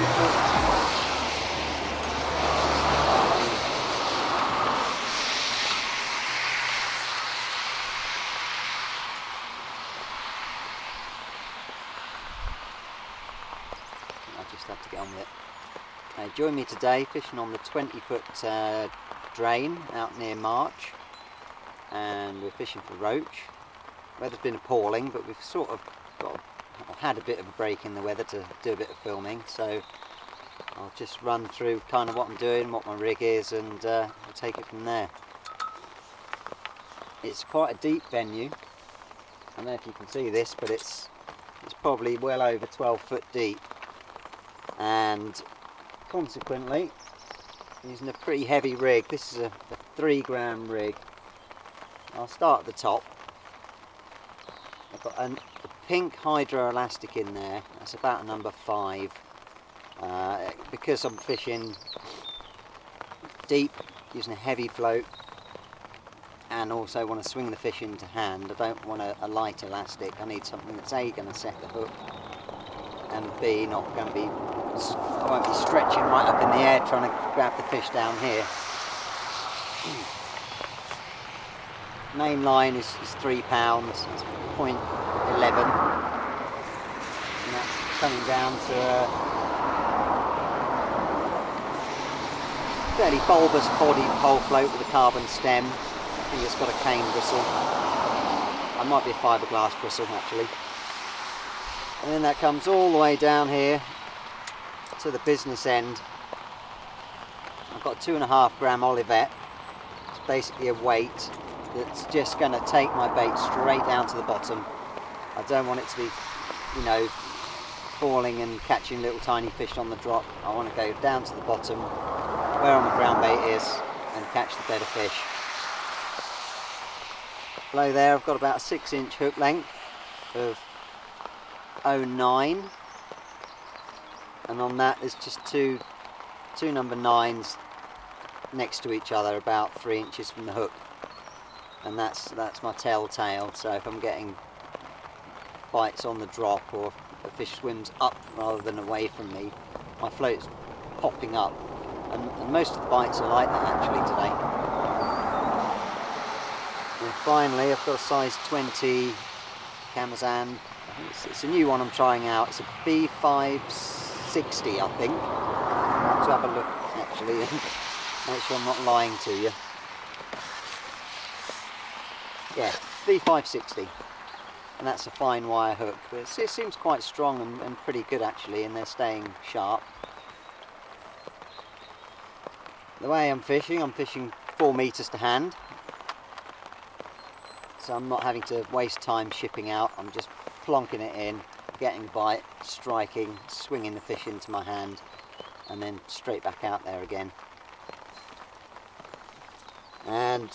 I just have to get on with it. Join me today fishing on the 20-foot drain out near March, and we're fishing for roach. Weather's been appalling, but we've sort of had a bit of a break in the weather to do a bit of filming, so I'll just run through kind of what I'm doing, what my rig is, and we'll take it from there. It's quite a deep venue. I don't know if you can see this, but it's probably well over 12 foot deep, and consequently using a pretty heavy rig. This is a 3-gram rig. I'll start at the top. I've got a pink hydroelastic in there. That's about a number 5. Because I'm fishing deep, using a heavy float, and also want to swing the fish into hand, I don't want a light elastic. I need something that's A, going to set the hook, and B, not going to be, I won't be stretching right up in the air trying to grab the fish down here. Main line is 3 pounds, it's 0.11, and that's coming down to a fairly bulbous bodied pole float with a carbon stem. I think it's got a cane bristle. I might be a fiberglass bristle actually. And then that comes all the way down here to the business end. I've got a 2.5 gram Olivet. It's basically a weight that's just going to take my bait straight down to the bottom. I don't want it to be, you know, falling and catching little tiny fish on the drop. I want to go down to the bottom where my ground bait is and catch the better fish. Below there I've got about a 6-inch hook length of 0.9, and on that there's just two number 9s next to each other about 3 inches from the hook, and that's my telltale. So if I'm getting bites on the drop, or if the fish swims up rather than away from me, my float's popping up, and most of the bites are like that actually today. And finally I've got a size 20 Camazan. It's a new one I'm trying out. It's a B560 I think. I'll have to have a look actually and make sure I'm not lying to you. Yeah, B560, and that's a fine wire hook, but it seems quite strong and pretty good actually, and they're staying sharp. The way I'm fishing 4 meters to hand, so I'm not having to waste time shipping out. I'm just plonking it in, getting bite, striking, swinging the fish into my hand, and then straight back out there again. And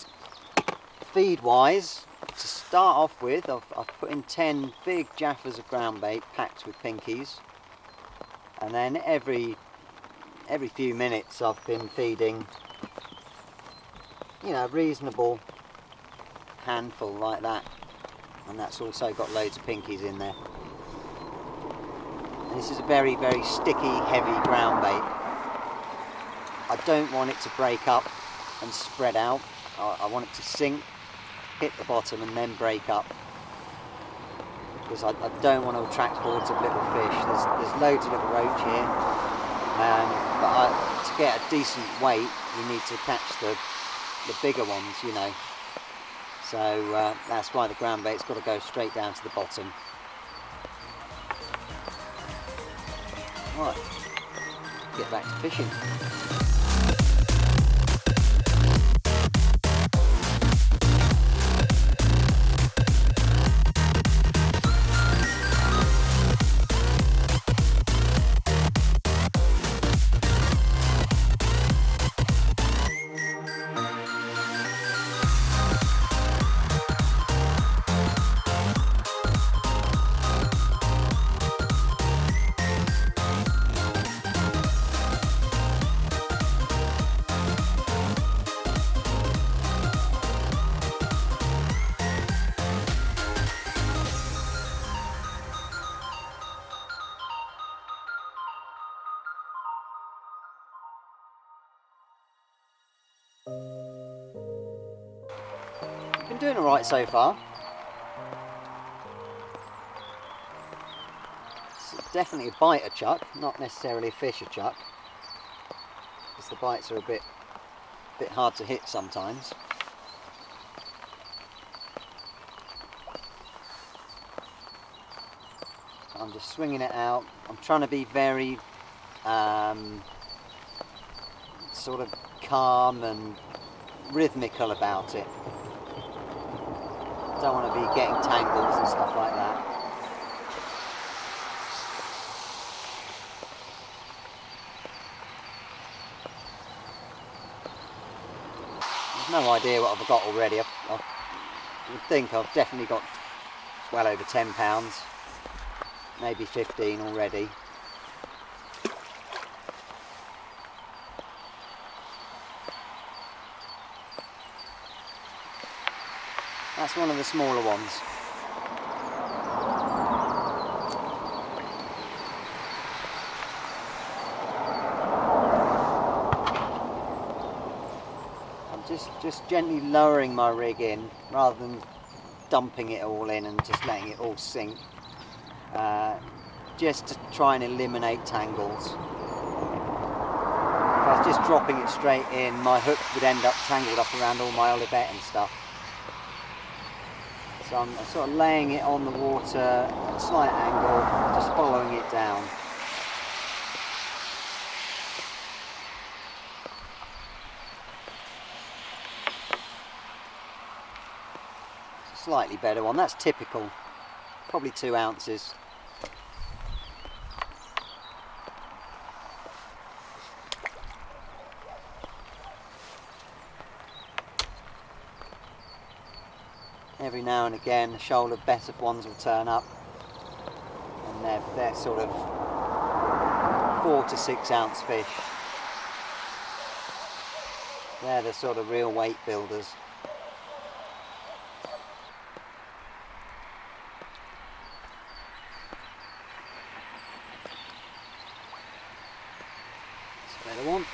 feed wise, to start off with, I've put in 10 big jaffers of ground bait packed with pinkies, and then every few minutes I've been feeding, you know, a reasonable handful like that, and that's also got loads of pinkies in there. And this is a very, very sticky, heavy ground bait. I don't want it to break up and spread out. I want it to sink, hit the bottom, and then break up, because I don't want to attract hordes of little fish. There's loads of little roach here, but to get a decent weight you need to catch the bigger ones, you know. So that's why the ground bait's got to go straight down to the bottom. Right, get back to fishing. we're doing alright so far. It's definitely a biter chuck, not necessarily a fisher chuck, because the bites are a bit hard to hit sometimes. I'm just swinging it out. I'm trying to be very sort of calm and rhythmical about it. Don't want to be getting tangles and stuff like that. I've no idea what I've got already. I would think I've definitely got well over 10 pounds, maybe 15 already. That's one of the smaller ones. I'm just gently lowering my rig in rather than dumping it all in and just letting it all sink. Just to try and eliminate tangles. If I was just dropping it straight in, my hook would end up tangled up around all my olivet and stuff. So I'm sort of laying it on the water at a slight angle, just following it down. It's a slightly better one, that's typical, probably 2 ounces. Every now and again the shoal of better ones will turn up, and they're sort of 4 to 6 ounce fish. They're the sort of real weight builders. That's a better one.